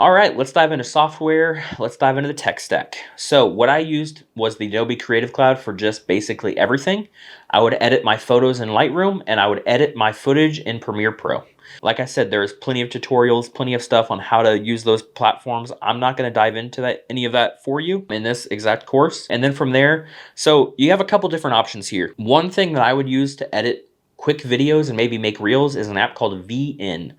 All right, let's dive into software. Let's dive into the tech stack. So what I used was the Adobe Creative Cloud for just basically everything. I would edit my photos in Lightroom and I would edit my footage in Premiere Pro. Like I said, there's plenty of tutorials, plenty of stuff on how to use those platforms. I'm not going to dive into any of that for you in this exact course. And then from there, so you have a couple different options here. One thing that I would use to edit quick videos and maybe make reels is an app called VN.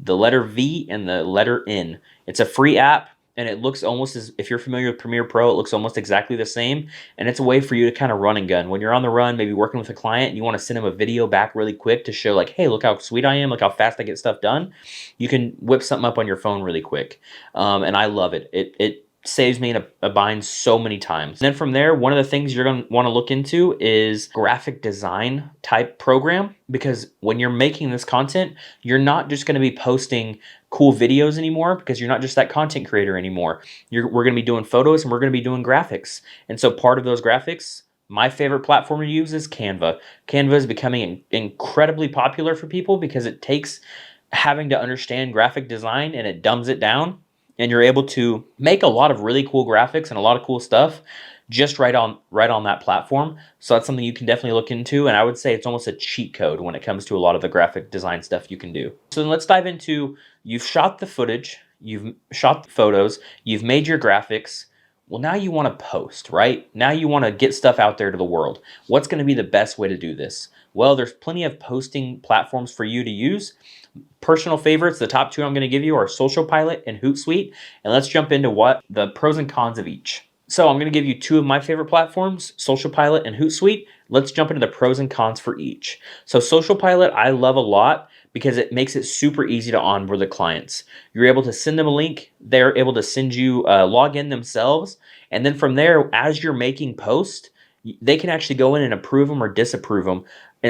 The letter V and the letter N. It's a free app and it looks almost as, if you're familiar with Premiere Pro, it looks almost exactly the same. And it's a way for you to kind of run and gun. When you're on the run, maybe working with a client, and you want to send them a video back really quick to show like, hey, look how sweet I am, look how fast I get stuff done. You can whip something up on your phone really quick. And I love it. It saves me in a bind so many times. And then from there, one of the things you're going to want to look into is graphic design type program, because when you're making this content, you're not just going to be posting cool videos anymore, because you're not just that content creator anymore. We're going to be doing photos and we're going to be doing graphics. And so part of those graphics, my favorite platform to use is Canva. Canva is becoming incredibly popular for people because it takes having to understand graphic design and it dumbs it down. And you're able to make a lot of really cool graphics and a lot of cool stuff just right on that platform. So that's something you can definitely look into. And I would say it's almost a cheat code when it comes to a lot of the graphic design stuff you can do. So then let's dive into, you've shot the footage, you've shot the photos, you've made your graphics. Well, now you want to post, right? Now you want to get stuff out there to the world. What's going to be the best way to do this? Well, there's plenty of posting platforms for you to use. Personal favorites, the top two I'm going to give you are Social Pilot and Hootsuite. And let's jump into what the pros and cons of each. So I'm going to give you two of my favorite platforms, Social Pilot and Hootsuite. Let's jump into the pros and cons for each. So Social Pilot I love a lot because it makes it super easy to onboard the clients. You're able to send them a link. They're able to send you a login themselves. And then from there, as you're making posts, they can actually go in and approve them or disapprove them,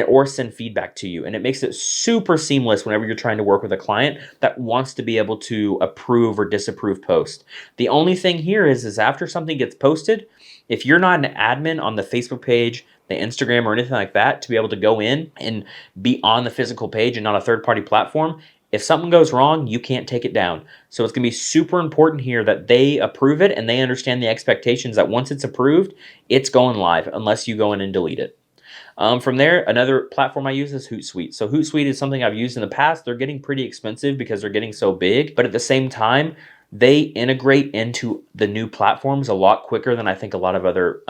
or send feedback to you. And it makes it super seamless whenever you're trying to work with a client that wants to be able to approve or disapprove posts. The only thing here is after something gets posted, if you're not an admin on the Facebook page, the Instagram, or anything like that, to be able to go in and be on the physical page and not a third-party platform, if something goes wrong, you can't take it down. So it's going to be super important here that they approve it and they understand the expectations that once it's approved, it's going live unless you go in and delete it. From there, another platform I use is Hootsuite. So Hootsuite is something I've used in the past. They're getting pretty expensive because they're getting so big, but at the same time, they integrate into the new platforms a lot quicker than I think a lot of other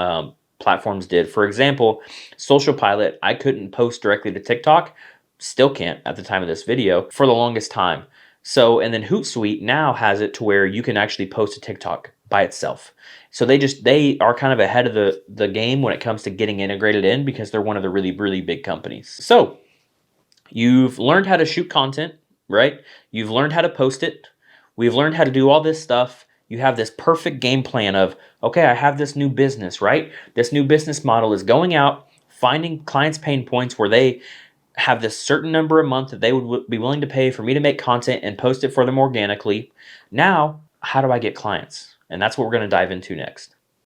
platforms did. For example, Social Pilot, I couldn't post directly to TikTok. Still can't at the time of this video for the longest time. So, and then Hootsuite now has it to where you can actually post to TikTok by itself. So they are kind of ahead of the game when it comes to getting integrated in, because they're one of the really, really big companies. So you've learned how to shoot content, right? You've learned how to post it. We've learned how to do all this stuff. You have this perfect game plan of, okay, I have this new business, right? This new business model is going out, finding clients' pain points where they have this certain number a month that they would be willing to pay for me to make content and post it for them organically. Now, how do I get clients? And that's what we're going to dive into next.